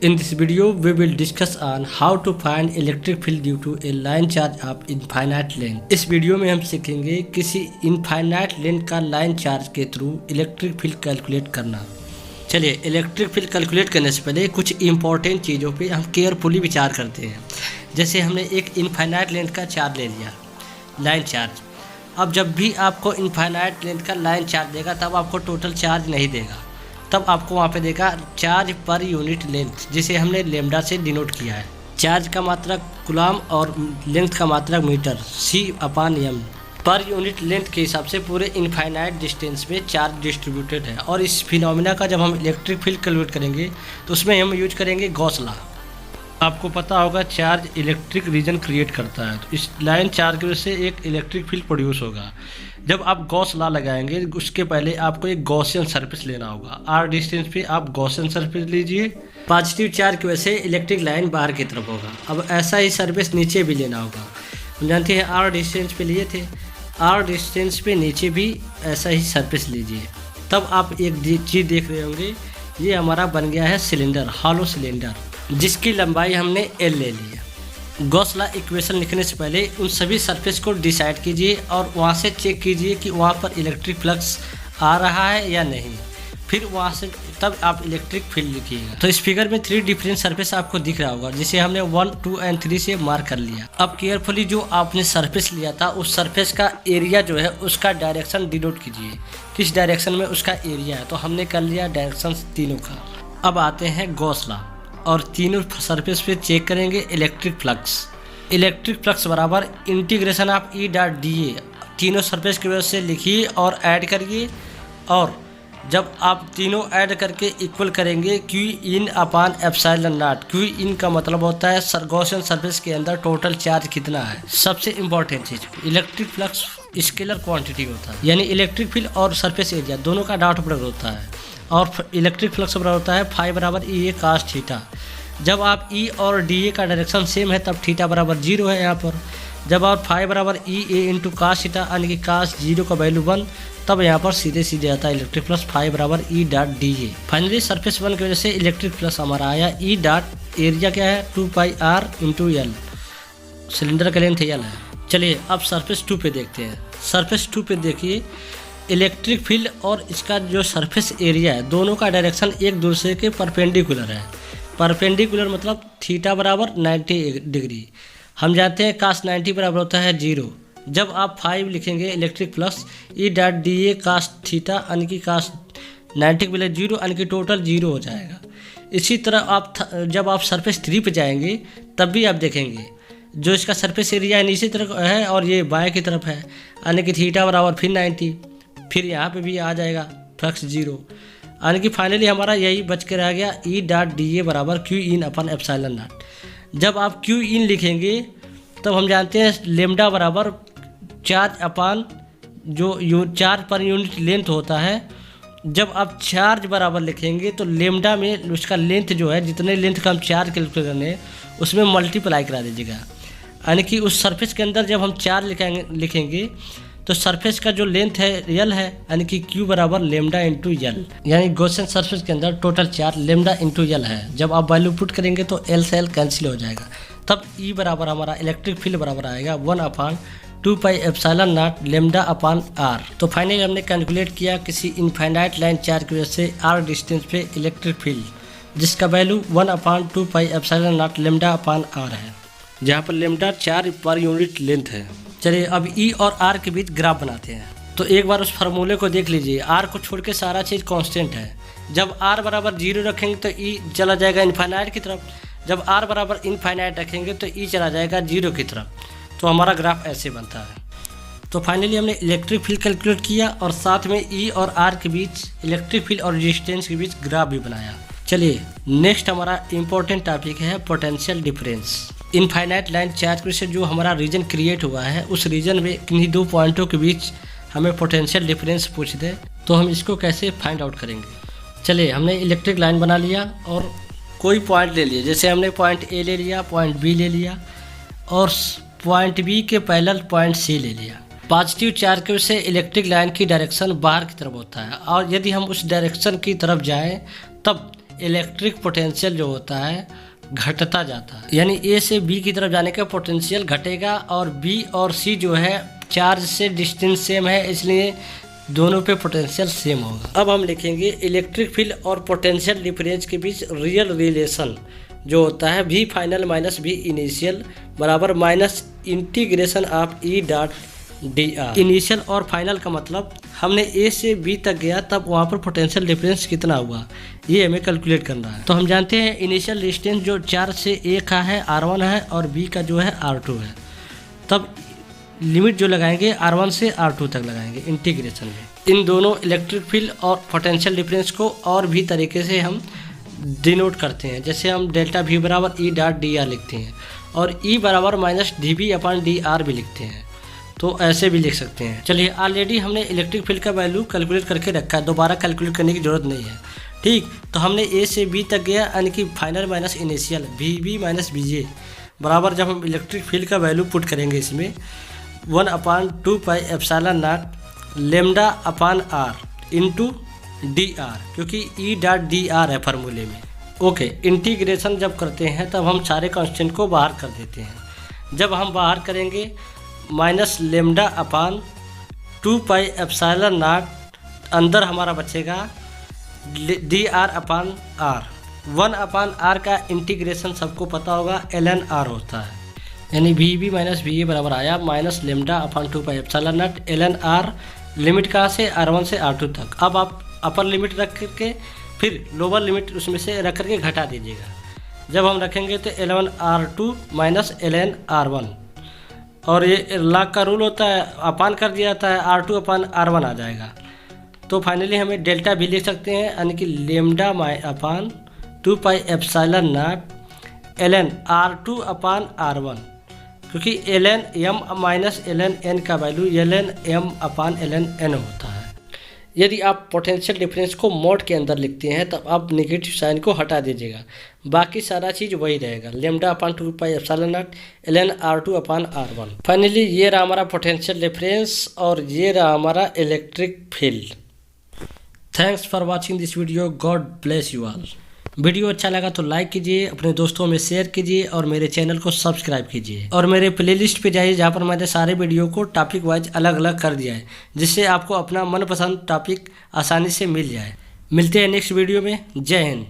In this video, we will discuss on how to find electric field due to a line charge of infinite length. इस video में हम सीखेंगे किसी infinite length का line charge के through electric field calculate करना। चलिए, electric field calculate करने से पहले कुछ इंपॉर्टेंट चीज़ों पे हम केयरफुली विचार करते हैं। जैसे हमने एक इनफाइनाइट लेंथ का चार्ज ले लिया, लाइन चार्ज। अब जब भी आपको इनफाइनाइट लेंथ का लाइन चार्ज देगा तब आपको टोटल चार्ज नहीं देगा, तब आपको वहाँ पे देगा चार्ज पर यूनिट लेंथ, जिसे हमने लेमडा से डिनोट किया है। चार्ज का मात्रक कूलम और लेंथ का मात्रक metre, C/m। Per unit length के हिसाब से पूरे इनफाइनाइट डिस्टेंस में चार्ज डिस्ट्रीब्यूटेड है। और इस फिनोमिना का जब हम इलेक्ट्रिक फील्ड कैलकुलेट करेंगे तो उसमें हम यूज करेंगे गॉस लॉ। आपको पता होगा चार्ज इलेक्ट्रिक रीजन क्रिएट करता है, तो इस लाइन चार्ज की वजह से एक इलेक्ट्रिक फील्ड प्रोड्यूस होगा। जब आप गॉस लॉ लगाएंगे उसके पहले आपको एक गॉसियन सरफेस लेना होगा। आर डिस्टेंस पे आप गॉसियन सरफेस लीजिए। पॉजिटिव चार्ज की वजह से इलेक्ट्रिक लाइन बाहर की तरफ होगा। अब ऐसा ही सरफेस नीचे भी लेना होगा। हम जानते हैं आर डिस्टेंस पे लिए थे, आर डिस्टेंस पे नीचे भी ऐसा ही सरफेस लीजिए। तब आप एक चीज़ देख रहे होंगे, ये हमारा बन गया है सिलेंडर, हॉलो सिलेंडर, जिसकी लंबाई हमने L ले ली है। गॉस लॉ इक्वेशन लिखने से पहले उन सभी सरफेस को डिसाइड कीजिए और वहाँ से चेक कीजिए कि वहाँ पर इलेक्ट्रिक फ्लक्स आ रहा है या नहीं। फिर वहाँ से तब आप इलेक्ट्रिक फील्ड लिखिएगा। तो इस फिगर में 3 डिफरेंट सरफेस आपको दिख रहा होगा, जिसे हमने 1, 2 और 3 से मार्क कर लिया। अब केयरफुली जो आपने सरफेस लिया था उस सरफेस का एरिया जो है उसका डायरेक्शन डिनोट कीजिए, किस डायरेक्शन में उसका एरिया है। तो हमने कर लिया डायरेक्शन तीनों का। अब आते हैं गॉस लॉ और तीनों सरफेस पे चेक करेंगे इलेक्ट्रिक फ्लक्स। इलेक्ट्रिक फ्लक्स बराबर इंटीग्रेशन ऑफ E.dA तीनों सरफेस की वजह से लिखिए और ऐड करिए। और जब आप तीनों ऐड करके इक्वल करेंगे Q/ε0। Q का मतलब होता है गॉसियन सरफेस के अंदर टोटल चार्ज कितना है। सबसे इंपॉर्टेंट चीज़, इलेक्ट्रिक फ्लक्स स्केलर क्वांटिटी होता है, यानी इलेक्ट्रिक फील्ड और सरफेस एरिया दोनों का डॉट प्रोडक्ट होता है। और इलेक्ट्रिक फ्लक्स बराबर होता है फाई बराबर EA cos थीटा। जब आप E और DA का डायरेक्शन सेम है तब थीटा बराबर 0 है यहाँ पर। जब आप फाई बराबर EA इंटू cos थीटा यानी कि cos 0 का वैल्यू 1, तब यहाँ पर सीधे सीधे आता है इलेक्ट्रिक फ्लक्स फाई बराबर E.dA। फाइनली सरफेस 1 की वजह से इलेक्ट्रिक फ्लक्स हमारा आया एरिया क्या है 2πr इंटू L, सिलेंडर का लेंथ L है। चलिए अब सरफेस 2 पे देखते हैं। सरफेस 2 पे देखिए, इलेक्ट्रिक फील्ड और इसका जो सरफेस एरिया है दोनों का डायरेक्शन एक दूसरे के परपेंडिकुलर है। परपेंडिकुलर मतलब थीटा बराबर 90 डिग्री। हम जानते हैं cos 90 बराबर होता है 0। जब आप 5 लिखेंगे electric flux E.dA cos theta यानी कि cos 90 के बजाय 0 यानी कि टोटल 0 हो जाएगा। इसी तरह जब आप सरफेस 3 पे जाएंगे तब भी आप देखेंगे जो इसका सरफेस एरिया है नीचे तरफ है और ये बाएँ की तरफ है, यानी कि थीटा बराबर फिर 90, फिर यहाँ पे भी आ जाएगा फ्लक्स 0, यानी कि फाइनली हमारा यही बच के रह गया E.dA बराबर Q/ε0। जब आप Q लिखेंगे तब हम जानते हैं लेमडा बराबर चार्ज जो चार्ज पर यूनिट लेंथ होता है। जब आप चार्ज बराबर लिखेंगे तो लेमडा में उसका लेंथ जो है, जितने लेंथ का हम चार्ज कैलकुलेट करने हैं उसमें मल्टीप्लाई करा दीजिएगा, यानी कि उस सरफेस के अंदर जब हम चार्ज लिखेंगे तो सरफेस का जो लेंथ है L है, यानी कि Q बराबर लेमडा इंटू L, यानी गॉसियन सरफेस के अंदर total charge lambda into L है। जब आप वैल्यू पुट करेंगे तो L से L कैंसिल हो जाएगा, तब E बराबर हमारा इलेक्ट्रिक फील्ड बराबर आएगा 1/2πε0 λ/r। तो फाइनली हमने कैलकुलेट किया किसी इनफाइनाइट लाइन चार्ज की वजह से R डिस्टेंस पे इलेक्ट्रिक फील्ड, जिसका वैल्यू 1/2πε0 λ/r है, जहाँ पर lambda charge per unit length है। चलिए अब E और R के बीच ग्राफ बनाते हैं। तो एक बार उस फार्मूले को देख लीजिए। R को छोड़ के सारा चीज़ कांस्टेंट है। जब R बराबर 0 रखेंगे तो E चला जाएगा इनफाइनाइट की तरफ। जब R बराबर इनफाइनाइट रखेंगे तो E चला जाएगा 0 की तरफ। तो हमारा ग्राफ ऐसे बनता है। तो फाइनली हमने इलेक्ट्रिक फील्ड कैलकुलेट किया और साथ में E और R के बीच इलेक्ट्रिक फील्ड और रेजिस्टेंस के बीच ग्राफ भी बनाया। चलिए नेक्स्ट हमारा इम्पोर्टेंट टॉपिक है potential difference. Infinite line charge की वजह से जो हमारा रीजन क्रिएट हुआ है उस रीजन में किन्हीं 2 पॉइंटों के बीच हमें पोटेंशियल डिफरेंस पूछ दे तो हम इसको कैसे फाइंड आउट करेंगे। चलिए हमने इलेक्ट्रिक लाइन बना लिया और कोई पॉइंट ले लिया। जैसे हमने पॉइंट A ले लिया, पॉइंट B ले लिया और पॉइंट B के पैरेलल पॉइंट C ले लिया। पॉजिटिव चार्ज की वजह से इलेक्ट्रिक लाइन की डायरेक्शन बाहर की तरफ होता है और यदि हम उस डायरेक्शन की तरफ जाएं तब इलेक्ट्रिक पोटेंशियल जो होता है घटता जाता है, यानी ए से बी की तरफ जाने का पोटेंशियल घटेगा और बी और सी जो है चार्ज से डिस्टेंस सेम है, इसलिए दोनों पे पोटेंशियल सेम होगा। अब हम लिखेंगे इलेक्ट्रिक फील्ड और पोटेंशियल डिफरेंस के बीच रियल रिलेशन जो होता है V final minus V initial बराबर minus integration of E dot dr। Initial और फाइनल का मतलब हमने A से B तक गया तब वहाँ पर पोटेंशियल डिफरेंस कितना हुआ ये हमें कैलकुलेट करना है। तो हम जानते हैं इनिशियल डिस्टेंस जो 4 से A का है R1 है और B का जो है R2 है, तब लिमिट जो लगाएंगे R1 से R2 तक लगाएंगे इंटीग्रेशन में। इन दोनों इलेक्ट्रिक फील्ड और पोटेंशियल डिफरेंस को और भी तरीके से हम डिनोट करते हैं, जैसे हम डेल्टा V बराबर E डॉट dr लिखते हैं और E बराबर माइनस dV अपॉन dr भी लिखते हैं, तो ऐसे भी लिख सकते हैं। चलिए ऑलरेडी हमने इलेक्ट्रिक फील्ड का वैल्यू कैलकुलेट करके रखा है, दोबारा कैलकुलेट करने की ज़रूरत नहीं है। ठीक, तो हमने A से B तक गया यानी कि final minus initial VB minus VJ बराबर जब हम इलेक्ट्रिक फील्ड का वैल्यू पुट करेंगे इसमें 1/2 pi epsilon not lambda upon r into dr, क्योंकि E डॉट dr है फार्मूले में। ओके, इंटीग्रेशन जब करते हैं तब हम सारे कांस्टेंट को बाहर कर देते हैं। जब हम बाहर करेंगे minus lambda upon 2 pi epsilon not, अंदर हमारा बचेगा dr अपॉन r। 1/r का इंटीग्रेशन सबको पता होगा ln r होता है, यानी VB माइनस VA बराबर आया minus lambda upon 2 pi epsilon not ln r। Limit कहाँ से R1 से R2 तक। अब आप अपर लिमिट रख करके फिर लोअर लिमिट उसमें से रख करके घटा दीजिएगा। जब हम रखेंगे तो ln r2 minus ln r1, और ये लॉग का रूल होता है, अपान कर दिया जाता है R2 अपान R1 आ जाएगा। तो फाइनली हमें डेल्टा भी लिख सकते हैं, यानी कि lambda upon 2 pi epsilon not ln R2 upon R1, क्योंकि ln m minus ln n का वैल्यू ln m अपान ln n होता है। यदि आप पोटेंशियल डिफरेंस को मोड के अंदर लिखते हैं तब आप नेगेटिव साइन को हटा दीजिएगा, बाकी सारा चीज़ वही रहेगा, lambda upon 2 pi epsilon not ln R2 upon R1। Finally ये रहा हमारा पोटेंशियल डिफरेंस और ये रहा हमारा electric field. Thanks for watching this video, God bless you all. Video अच्छा लगा तो लाइक कीजिए, अपने दोस्तों में शेयर कीजिए और मेरे चैनल को सब्सक्राइब कीजिए और मेरे प्लेलिस्ट पे जाइए जहाँ पर मैंने सारे वीडियो को टॉपिक वाइज अलग अलग कर दिया है, जिससे आपको अपना मनपसंद टॉपिक आसानी से मिल जाए। मिलते हैं नेक्स्ट वीडियो में। जय हिंद।